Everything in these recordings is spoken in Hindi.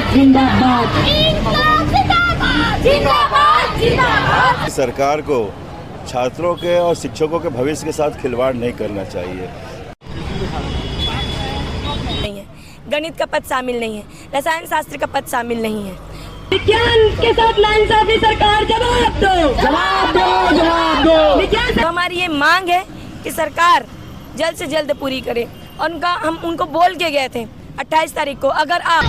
जिंदाबाद जिंदाबाद जिंदाबाद जिंदाबाद। सरकार को छात्रों के और शिक्षकों के भविष्य के साथ खिलवाड़ नहीं करना चाहिए। गणित का पद शामिल नहीं है, रसायन शास्त्र का पद शामिल नहीं है। विज्ञान के साथ नाइंसाफी सरकार जवाब दो जवाब दो जवाब दो। तो हमारी ये मांग है कि सरकार जल्द से जल्द पूरी करे। और हम उनको बोल के गए थे 28 तारीख को, अगर आप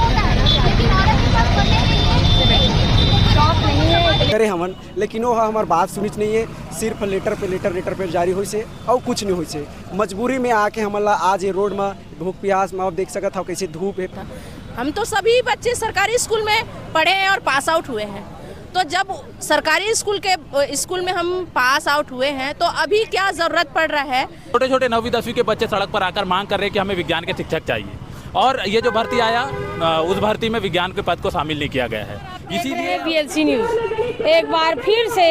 करे हमन, लेकिन वो हमार बात सुनिच नहीं है। सिर्फ लेटर पे जारी हुई से और कुछ नहीं हुई से। मजबूरी में आके हमला आज ये रोड में भूख प्यास में आप देख सकत हो कैसे धूप है। हम तो सभी बच्चे सरकारी स्कूल में पढ़े हैं और पास आउट हुए हैं। तो जब सरकारी स्कूल में हम पास आउट हुए हैं तो अभी क्या जरूरत पड़ रहा है। छोटे छोटे 9वीं 10वीं के बच्चे सड़क पर आकर मांग कर रहे हैं कि हमें विज्ञान के शिक्षक चाहिए, और ये जो भर्ती आया उस भर्ती में विज्ञान के पद को शामिल नहीं किया गया है। इसीलिए BLC न्यूज़ एक बार फिर से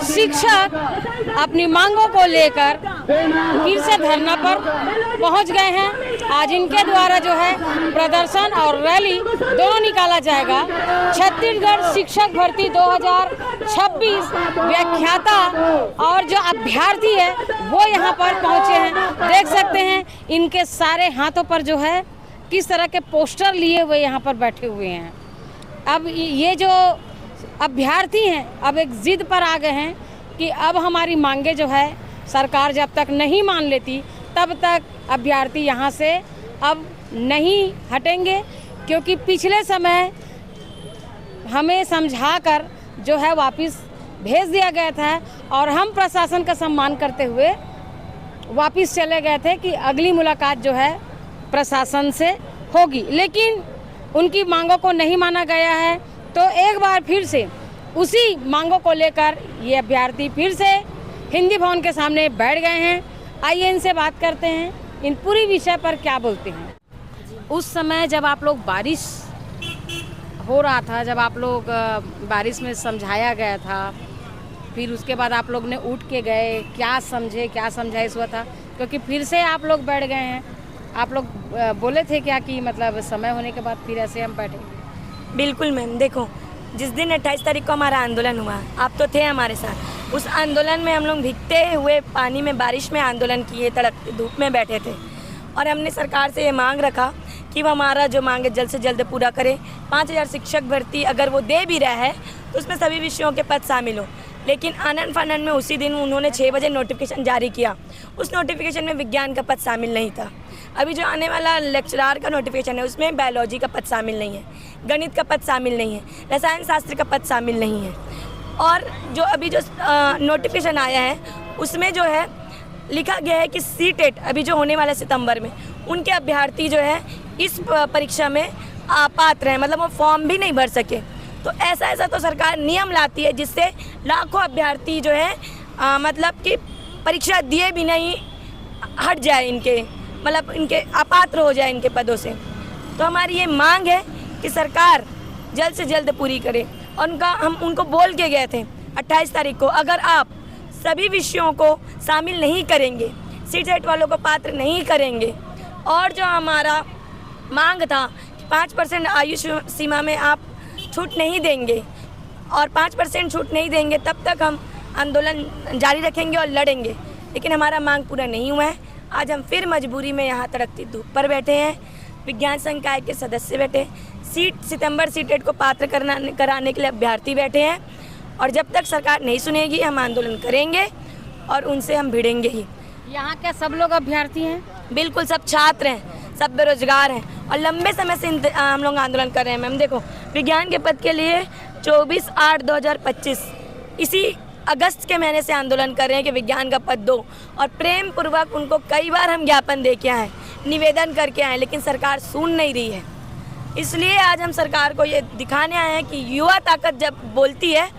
शिक्षक अपनी मांगों को लेकर फिर से धरना पर पहुंच गए हैं। आज इनके द्वारा जो है प्रदर्शन और रैली दोनों निकाला जाएगा। छत्तीसगढ़ शिक्षक भर्ती 2026 व्याख्याता और जो अभ्यर्थी है वो यहाँ पर पहुँचे हैं। देख सकते हैं इनके सारे हाथों पर जो है किस तरह के पोस्टर लिए हुए यहाँ पर बैठे हुए हैं। अब ये जो अभ्यर्थी हैं अब एक जिद पर आ गए हैं कि अब हमारी मांगे जो है सरकार जब तक नहीं मान लेती तब तक अभ्यर्थी यहाँ से अब नहीं हटेंगे, क्योंकि पिछले समय हमें समझाकर जो है वापस भेज दिया गया था और हम प्रशासन का सम्मान करते हुए वापस चले गए थे कि अगली मुलाकात जो है प्रशासन से होगी, लेकिन उनकी मांगों को नहीं माना गया है। तो एक बार फिर से उसी मांगों को लेकर ये अभ्यर्थी फिर से हिंदी भवन के सामने बैठ गए हैं। आइए इनसे बात करते हैं, इन पूरी विषय पर क्या बोलते हैं। उस समय जब आप लोग बारिश हो रहा था, जब आप लोग बारिश में समझाया गया था, फिर उसके बाद आप लोग ने उठ के गए, क्या समझाइश हुआ था? क्योंकि फिर से आप लोग बैठ गए हैं। आप लोग बोले थे क्या कि मतलब समय होने के बाद फिर ऐसे हम बैठे? बिल्कुल मैम, देखो जिस दिन 28 तारीख को हमारा आंदोलन हुआ आप तो थे हमारे साथ। उस आंदोलन में हम लोग भीगते हुए पानी में बारिश में आंदोलन किए, तड़कती धूप में बैठे थे और हमने सरकार से ये मांग रखा कि वो हमारा जो मांग है जल्द से जल्द पूरा करे। 5000 शिक्षक भर्ती अगर वो दे भी रहा है तो उसमें सभी विषयों के पद शामिल हो। लेकिन आनंद फानंद में उसी दिन उन्होंने 6 बजे नोटिफिकेशन जारी किया। उस नोटिफिकेशन में विज्ञान का पद शामिल नहीं था। अभी जो आने वाला लेक्चरार का नोटिफिकेशन है उसमें बायोलॉजी का पद शामिल नहीं है, गणित का पद शामिल नहीं है, रसायन शास्त्र का पद शामिल नहीं है। और जो अभी जो नोटिफिकेशन आया है उसमें जो है लिखा गया है कि CTET अभी जो होने वाला सितंबर में उनके अभ्यर्थी जो है इस परीक्षा में अपात्र हैं, मतलब वो फॉर्म भी नहीं भर सके। तो ऐसा तो सरकार नियम लाती है जिससे लाखों अभ्यर्थी जो है मतलब कि परीक्षा दिए भी नहीं हट जाए, इनके मतलब इनके अपात्र हो जाए इनके पदों से। तो हमारी ये मांग है कि सरकार जल्द से जल्द पूरी करे। और हम उनको बोल के गए थे 28 तारीख को, अगर आप सभी विषयों को शामिल नहीं करेंगे, CTET वालों को पात्र नहीं करेंगे, और जो हमारा मांग था कि 5% आयु सीमा में आप छूट नहीं देंगे और 5% छूट नहीं देंगे तब तक हम आंदोलन जारी रखेंगे और लड़ेंगे। लेकिन हमारा मांग पूरा नहीं हुआ है। आज हम फिर मजबूरी में यहाँ तड़कती धूप पर बैठे हैं। विज्ञान संकाय के सदस्य बैठे, सितंबर CTET को पात्र कराने के लिए अभ्यर्थी बैठे हैं। और जब तक सरकार नहीं सुनेगी हम आंदोलन करेंगे और उनसे हम भिड़ेंगे ही। यहाँ क्या सब लोग अभ्यर्थी हैं? बिल्कुल, सब छात्र हैं, सब बेरोजगार हैं और लंबे समय से हम लोग आंदोलन कर रहे हैं। मैम देखो, विज्ञान के पद के लिए 24/8/2025 इसी अगस्त के महीने से आंदोलन कर रहे हैं कि विज्ञान का पद दो, और प्रेम पूर्वक उनको कई बार हम ज्ञापन दे के आए, निवेदन करके आए, लेकिन सरकार सुन नहीं रही है। इसलिए आज हम सरकार को ये दिखाने आए हैं कि युवा ताकत जब बोलती है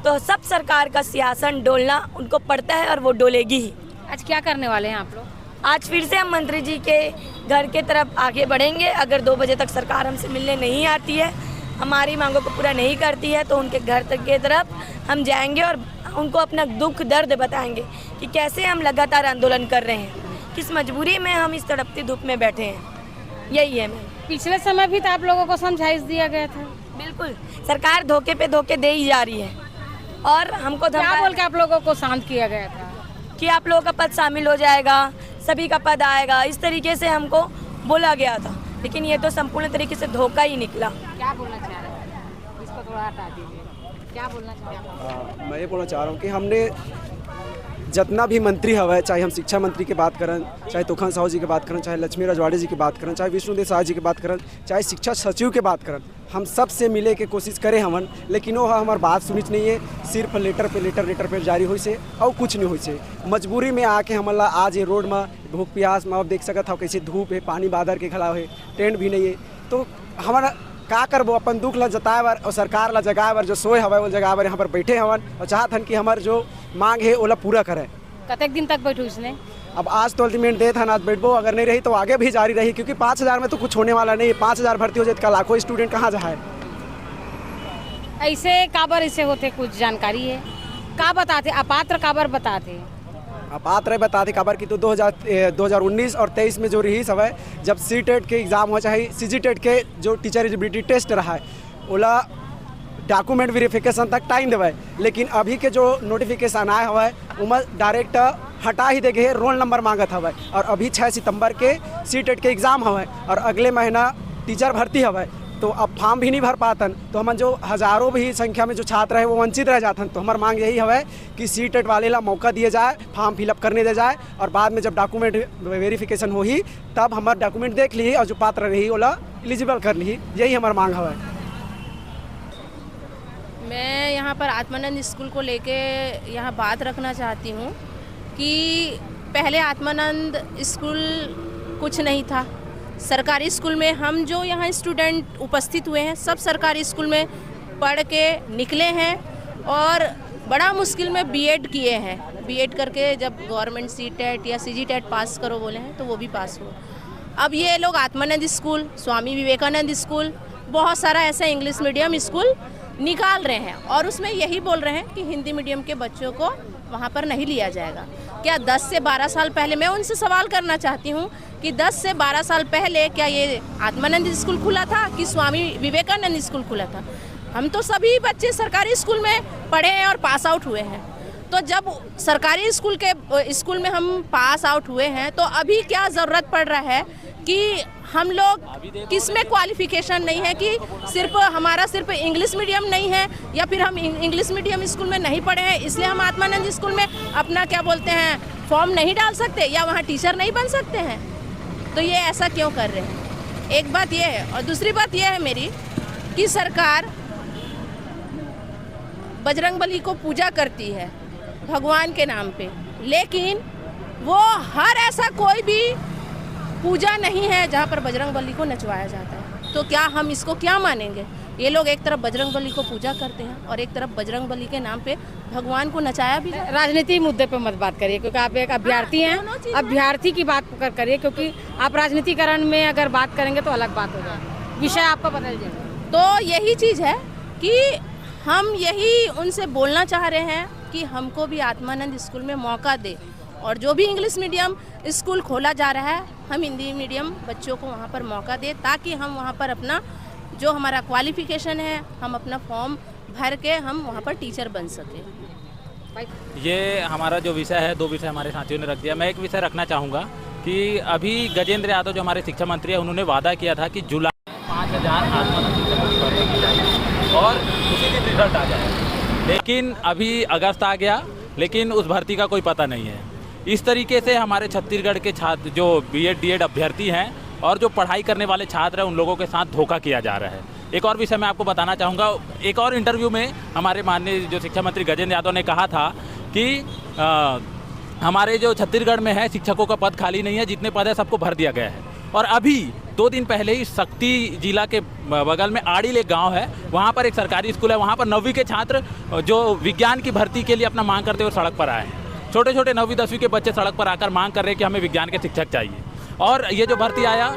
तो सब सरकार का सिंहासन डोलना उनको पड़ता है और वो डोलेगी ही। आज क्या करने वाले हैं आप लोग? आज फिर से हम मंत्री जी के घर के तरफ आगे बढ़ेंगे। अगर 2 बजे तक सरकार हमसे मिलने नहीं आती है, हमारी मांगों को पूरा नहीं करती है, तो उनके घर तक की तरफ हम जाएंगे और उनको अपना दुख दर्द बताएंगे कि कैसे हम लगातार आंदोलन कर रहे हैं, किस मजबूरी में हम इस तड़पती धूप में बैठे हैं। यही है मैम। पिछले समय भी तो आप लोगों को समझाइश दिया गया था। बिल्कुल, सरकार धोखे पे धोखे दे ही जा रही है और हमको क्या बोल के आप लोगों को शांत किया गया था कि आप लोगों का पद शामिल हो जाएगा, सभी का पद आएगा, इस तरीके से हमको बोला गया था, लेकिन ये तो संपूर्ण तरीके से धोखा ही निकला। क्या बोलना चाह रहे हैं, इसको थोड़ा हटा दीजिए, क्या बोलना चाह रहे हैं? मैं ये बोलना चाह रहा हूँ कि हमने जितना भी मंत्री हवा है, चाहे हम शिक्षा मंत्री की बात करें, चाहे तोखन साहू जी की बात करें, चाहे लक्ष्मी रजवाड़े जी की बात करें, चाहे विष्णुदेव साह जी की बात करें, चाहे शिक्षा सचिव की बात करें, हम सब से मिले के कोशिश करें हमन, लेकिन वो हमार बात सुनिच नहीं है। सिर्फ लेटर पे जारी हुई से और कुछ नहीं हुई से। मजबूरी में आके हमला आज ये रोड में भूख प्यास में आप देख सकत हो कैसे धूप है, पानी बादर के खड़ा है, टेंट भी नहीं है, तो हमारा का करबो अपन दुख ला जताए बर और सरकार ला जगाए बर जो सोए हवा वो जगह पर यहाँ पर बैठे हवन और चाहत हन कि हमार जो मांग है ओला पूरा करे। कतक दिन तक बैठू इसने? अब आज तो अल्टीमेट डेट है, आज बैठबो, अगर नहीं रही तो आगे भी जारी रही, क्योंकि 5000 में तो कुछ होने वाला नहीं है। 5000 भर्ती हो जाए तो लाखों स्टूडेंट कहाँ जाए। ऐसे काबर ऐसे होते, कुछ जानकारी है? का बताते अपात्र काबर बताते? अपात्र बताते काबर की तो 2019 और 23 में जो रही सब है, जब सीटेट के एग्ज़ाम हो चाहे सीजीटेट के जो टीचर एलिजिबिलिटी टेस्ट रहा है ओला डॉक्यूमेंट वेरिफिकेशन तक टाइम देवे, लेकिन अभी के जो नोटिफिकेशन आया हुआ है उमर डायरेक्ट हटा ही देगे, रोल नंबर मांगत हवा है। और अभी 6 सितंबर के सीटेट के एग्ज़ाम हवा है और अगले महीना टीचर भर्ती हवा है, तो अब फॉर्म भी नहीं भर पातन, तो हम जो हज़ारों भी संख्या में जो छात्र है वो वंचित रह जातन। तो हमार मांग यही है कि सीटेट वाले ला मौका दिया जाए, फॉर्म फिलअप करने दे जाए और बाद में जब डॉक्यूमेंट वेरिफिकेशन हो ही तब हमार डॉक्यूमेंट देख ली और जो पात्र रही ओला एलिजिबल कर ली। यही हमार मांग है। मैं यहाँ पर आत्मानंद स्कूल को लेके यहाँ बात रखना चाहती हूँ कि पहले आत्मानंद स्कूल कुछ नहीं था। सरकारी स्कूल में हम जो यहाँ स्टूडेंट उपस्थित हुए हैं सब सरकारी स्कूल में पढ़ के निकले हैं और बड़ा मुश्किल में बीएड किए हैं। बीएड करके जब गवर्नमेंट सीटेट या सीजीटेट पास करो बोले हैं तो वो भी पास हो। अब ये लोग आत्मानंद स्कूल, स्वामी विवेकानंद स्कूल, बहुत सारा ऐसा इंग्लिश मीडियम स्कूल निकाल रहे हैं और उसमें यही बोल रहे हैं कि हिंदी मीडियम के बच्चों को वहाँ पर नहीं लिया जाएगा। क्या 10 से 12 साल पहले, मैं उनसे सवाल करना चाहती हूँ कि 10 से 12 साल पहले क्या ये आत्मानंद स्कूल खुला था कि स्वामी विवेकानंद स्कूल खुला था? हम तो सभी बच्चे सरकारी स्कूल में पढ़े हैं और पास आउट हुए हैं। तो जब सरकारी स्कूल में हम पास आउट हुए हैं तो अभी क्या ज़रूरत पड़ रहा है कि हम लोग किसमें क्वालिफिकेशन नहीं है, कि हमारा सिर्फ इंग्लिश मीडियम नहीं है या फिर हम इंग्लिश मीडियम स्कूल में नहीं पढ़े हैं इसलिए हम आत्मानंद स्कूल में अपना क्या बोलते हैं फॉर्म नहीं डाल सकते या वहाँ टीचर नहीं बन सकते हैं? तो ये ऐसा क्यों कर रहे हैं? एक बात ये है और दूसरी बात ये है मेरी कि सरकार बजरंगबली को पूजा करती है भगवान के नाम पे, लेकिन वो हर ऐसा कोई भी पूजा नहीं है जहाँ पर बजरंगबली को नचवाया जाता है। तो क्या हम इसको क्या मानेंगे? ये लोग एक तरफ बजरंगबली को पूजा करते हैं और एक तरफ बजरंगबली के नाम पे भगवान को नचाया भी जाता है। राजनीति मुद्दे पे मत बात करिए क्योंकि आप एक अभ्यर्थी हैं, अभ्यर्थी की बात करिए क्योंकि आप राजनीतिकरण में अगर बात करेंगे तो अलग बात हो जाएगी, विषय आपका बदल जाएगा। तो यही चीज़ है कि हम यही उनसे बोलना चाह रहे हैं कि हमको भी आत्मानंद स्कूल में मौका दे और जो भी इंग्लिश मीडियम स्कूल खोला जा रहा है हम हिंदी मीडियम बच्चों को वहाँ पर मौका दे ताकि हम वहाँ पर अपना जो हमारा क्वालिफिकेशन है हम अपना फॉर्म भर के हम वहाँ पर टीचर बन सकें। ये हमारा जो विषय है, 2 विषय हमारे साथियों ने रख दिया। मैं एक विषय रखना चाहूँगा कि अभी गजेंद्र यादव जो हमारे शिक्षा मंत्री हैं उन्होंने वादा किया था कि जुलाई 5000 आत्मानंद शिक्षकों की भर्ती की जाएगी और उसी दिन रिजल्ट आ जाएगा, लेकिन अभी अगस्त आ गया लेकिन उस भर्ती का कोई पता नहीं है। इस तरीके से हमारे छत्तीसगढ़ के छात्र जो बीएड डीएड अभ्यर्थी हैं और जो पढ़ाई करने वाले छात्र हैं उन लोगों के साथ धोखा किया जा रहा है। एक और विषय मैं आपको बताना चाहूँगा, एक और इंटरव्यू में हमारे माननीय जो शिक्षा मंत्री गजेंद्र यादव ने कहा था कि हमारे जो छत्तीसगढ़ में है शिक्षकों का पद खाली नहीं है, जितने पद है सबको भर दिया गया है। और अभी 2 दिन पहले ही शक्ति जिला के बगल में आड़िल एक गाँव है, वहाँ पर एक सरकारी स्कूल है, वहाँ पर 9वीं के छात्र जो विज्ञान की भर्ती के लिए अपना मांग करते हुए सड़क पर आए हैं। छोटे छोटे 9वीं 10वीं के बच्चे सड़क पर आकर मांग कर रहे हैं कि हमें विज्ञान के शिक्षक चाहिए और ये जो भर्ती आया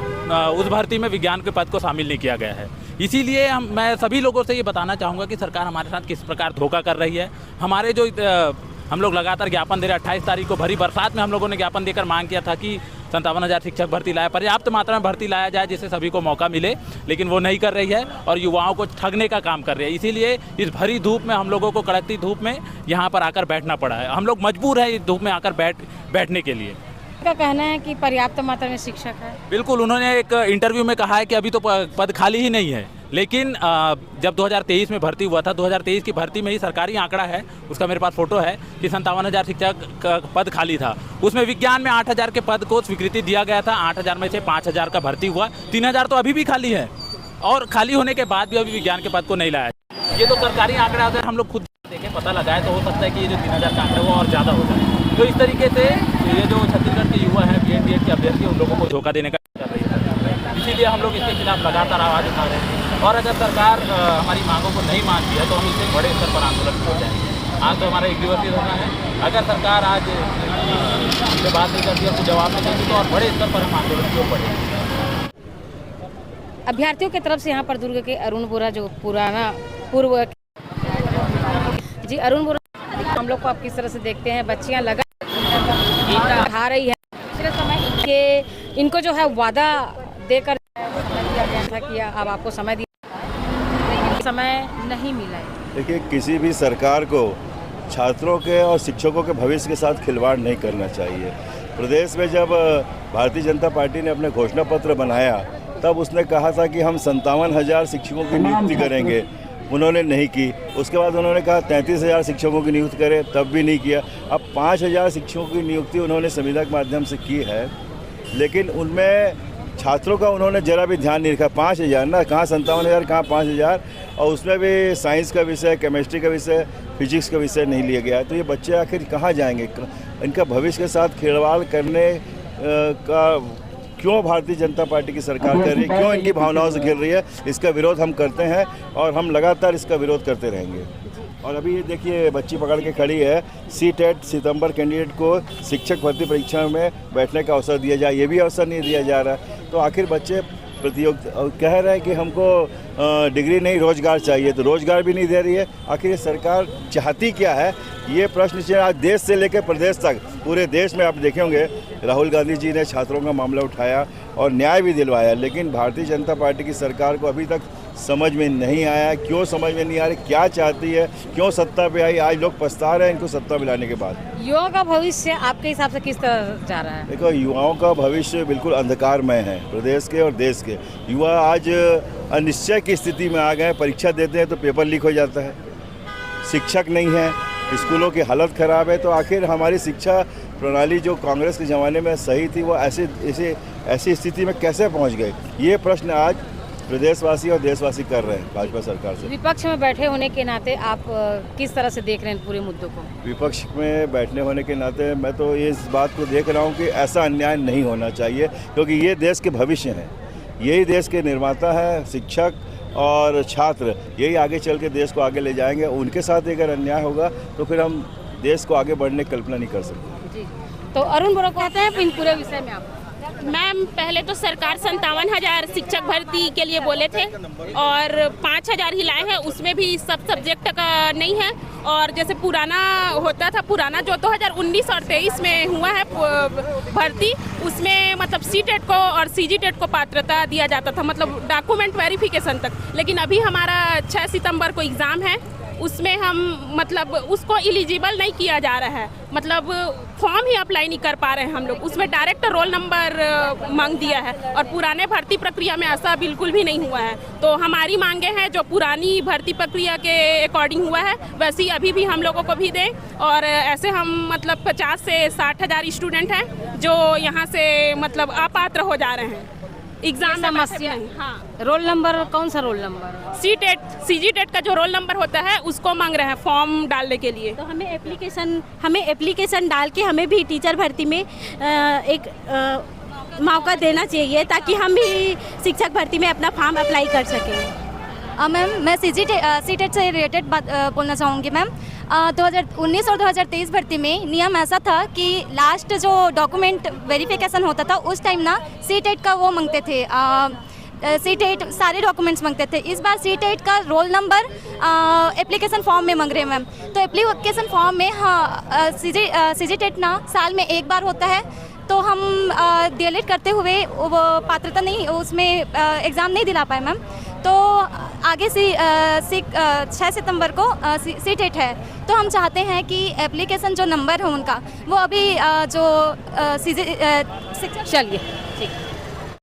उस भर्ती में विज्ञान के पद को शामिल नहीं किया गया है। इसीलिए मैं सभी लोगों से ये बताना चाहूँगा कि सरकार हमारे साथ किस प्रकार धोखा कर रही है। हमारे जो हम लोग लगातार ज्ञापन दे रहे हैं, 28 तारीख को भरी बरसात में हम लोगों ने ज्ञापन देकर मांग किया था कि 57,000 शिक्षक भर्ती लाया, पर्याप्त मात्रा में भर्ती लाया जाए जिससे सभी को मौका मिले, लेकिन वो नहीं कर रही है और युवाओं को ठगने का काम कर रही है। इसीलिए इस भरी धूप में हम लोगों को, कड़कती धूप में यहाँ पर आकर बैठना पड़ा है। हम लोग मजबूर हैं इस धूप में आकर बैठने के लिए। का कहना है कि पर्याप्त मात्रा में शिक्षक है। बिल्कुल, उन्होंने एक इंटरव्यू में कहा है कि अभी तो पद खाली ही नहीं है, लेकिन जब 2023 में भर्ती हुआ था, 2023 की भर्ती में ही सरकारी आंकड़ा है, उसका मेरे पास फोटो है कि 57,000 शिक्षक का पद खाली था। उसमें विज्ञान में 8,000 के पद को स्वीकृति दिया गया था, 8,000 में से 5,000 का भर्ती हुआ, 3,000 तो अभी भी खाली है और खाली होने के बाद भी अभी विज्ञान के पद को नहीं लाया। ये तो सरकारी आंकड़ा, अगर हम लोग खुद देखें, पता लगाए तो हो सकता है कि ये जो 3,000 का आंकड़ा वो और ज़्यादा हो जाए। तो इस तरीके से ये जो छत्तीसगढ़ के युवा हैं, BEd के अभ्यर्थी, उन लोगों को धोखा देने का कर रही है। इसीलिए हम लोग इसके खिलाफ लगातार आवाज़ उठा रहे हैं और अगर सरकार हमारी मांगों को नहीं मानती है तो हम इससे बड़े स्तर पर आंदोलन हो जाएंगे। आज तो हमारा 1 दिवसीय धरना है, अगर सरकार आज इससे बात नहीं करती है, तो जवाब नहीं देती, तो और बड़े स्तर पर हम आंदोलन की ओर बढ़ेंगे। अभ्यर्थियों की तरफ से यहाँ पर दुर्ग के अरुण बोरा, जो पूर्व जी अरुण बोरा, हम लोग को आप किस तरह से देखते हैं? बच्चियाँ लगा खा रही है पिछले समय के, इनको जो है वादा देकर दिया गया था कि अब आपको समय दिया, समय नहीं मिला है। देखिए, किसी भी सरकार को छात्रों के और शिक्षकों के भविष्य के साथ खिलवाड़ नहीं करना चाहिए। प्रदेश में जब भारतीय जनता पार्टी ने अपने घोषणा पत्र बनाया तब उसने कहा था कि हम 57,000 शिक्षकों की नियुक्ति करेंगे, उन्होंने नहीं की। उसके बाद उन्होंने कहा 33,000 शिक्षकों की नियुक्ति करें, तब भी नहीं किया। अब 5,000 शिक्षकों की नियुक्ति उन्होंने संविदा के माध्यम से की है, लेकिन उनमें छात्रों का उन्होंने जरा भी ध्यान नहीं रखा। 5,000 ना, कहाँ 57,000, कहाँ 5,000, और उसमें भी साइंस का विषय, केमिस्ट्री का विषय, फिजिक्स का विषय नहीं लिया गया। तो ये बच्चे आखिर कहाँ जाएंगे? इनका भविष्य के साथ खिलवाड़ करने का क्यों भारतीय जनता पार्टी की सरकार कर रही है, क्यों इनकी भावनाओं से खेल रही है, इसका विरोध हम करते हैं और हम लगातार इसका विरोध करते रहेंगे। और अभी ये देखिए, बच्ची पकड़ के खड़ी है। CTET सितंबर कैंडिडेट को शिक्षक भर्ती परीक्षा में बैठने का अवसर दिया जाए, ये भी अवसर नहीं दिया जा रहा है। तो आखिर बच्चे कह रहे हैं कि हमको डिग्री नहीं, रोजगार चाहिए, तो रोजगार भी नहीं दे रही है। आखिर ये सरकार चाहती क्या है? ये प्रश्न आज देश से लेकर प्रदेश तक, पूरे देश में आप देखे होंगे, राहुल गांधी जी ने छात्रों का मामला उठाया और न्याय भी दिलवाया, लेकिन भारतीय जनता पार्टी की सरकार को अभी तक समझ में नहीं आया। क्यों समझ में नहीं आ रही, क्या चाहती है, क्यों सत्ता पे आई? आज लोग पछता रहे हैं इनको सत्ता में लाने के बाद। युवाओं का भविष्य आपके हिसाब से किस तरह जा रहा है? देखो, युवाओं का भविष्य बिल्कुल अंधकारमय है। प्रदेश के और देश के युवा आज अनिश्चय की स्थिति में आ गए। परीक्षा देते हैं तो पेपर लीक हो जाता है, शिक्षक नहीं है, स्कूलों की हालत ख़राब है। तो आखिर हमारी शिक्षा प्रणाली जो कांग्रेस के ज़माने में सही थी, वो ऐसी स्थिति में कैसे पहुंच गए? ये प्रश्न आज प्रदेशवासी और देशवासी कर रहे हैं भाजपा सरकार से। विपक्ष में बैठे होने के नाते आप किस तरह से देख रहे हैं पूरे मुद्दों को? विपक्ष में बैठने होने के नाते मैं तो इस बात को देख रहा हूँ कि ऐसा अन्याय नहीं होना चाहिए, क्योंकि ये देश के भविष्य हैं, यही देश के निर्माता हैं। शिक्षक और छात्र यही आगे चल के देश को आगे ले जाएंगे। उनके साथ अगर अन्याय होगा तो फिर हम देश को आगे बढ़ने की कल्पना नहीं कर सकते। जी, तो अरुण बोरा कहते हैं इन पूरे विषय में आप? मैम, पहले तो सरकार 57,000 शिक्षक भर्ती के लिए बोले थे और 5,000 ही लाए हैं, उसमें भी सब सब्जेक्ट का नहीं है। और जैसे पुराना होता था, पुराना जो 2019 और 23 में हुआ है भर्ती, उसमें मतलब CTET को और CGTET को पात्रता दिया जाता था, मतलब डॉक्यूमेंट वेरिफिकेशन तक। लेकिन अभी हमारा 6 सितंबर को एग्ज़ाम है, उसमें हम मतलब उसको एलिजिबल नहीं किया जा रहा है, मतलब फॉर्म ही अप्लाई नहीं कर पा रहे हैं हम लोग। उसमें डायरेक्ट रोल नंबर मांग दिया है और पुराने भर्ती प्रक्रिया में ऐसा बिल्कुल भी नहीं हुआ है। तो हमारी मांगे हैं जो पुरानी भर्ती प्रक्रिया के अकॉर्डिंग हुआ है वैसे अभी भी हम लोगों को भी दें। और ऐसे हम मतलब 50 से 60,000 स्टूडेंट हैं जो यहाँ से मतलब अपात्र हो जा रहे हैं एग्जाम समस्या। हाँ, रोल नंबर, कौन सा रोल नंबर? CTET CGTET का जो रोल नंबर होता है उसको मांग रहे हैं फॉर्म डालने के लिए। तो हमें एप्लीकेशन डाल के हमें भी टीचर भर्ती में एक मौका देना चाहिए ताकि हम भी शिक्षक भर्ती में अपना फॉर्म अप्लाई कर सकें। मैम, मैं CTET से रिलेटेड बात बोलना चाहूँगी। मैम, 2019 और 2023 भर्ती में नियम ऐसा था कि लास्ट जो डॉक्यूमेंट वेरिफिकेशन होता था उस टाइम ना CTET का वो मांगते थे, CTET सारे डॉक्यूमेंट्स मांगते थे। इस बार CTET का रोल नंबर एप्लीकेशन फॉर्म में मांग रहे हैं मैम। तो एप्लीकेशन फॉर्म में हाँ, CGTET ना साल में एक बार होता है, तो हम डीएलएड करते हुए वो पात्रता नहीं, उसमें एग्ज़ाम नहीं दिला पाए मैम। तो आगे से 6 सितंबर को सीटेट है, तो हम चाहते हैं कि एप्लीकेशन जो नंबर है उनका वो अभी जो चलिए ठीक।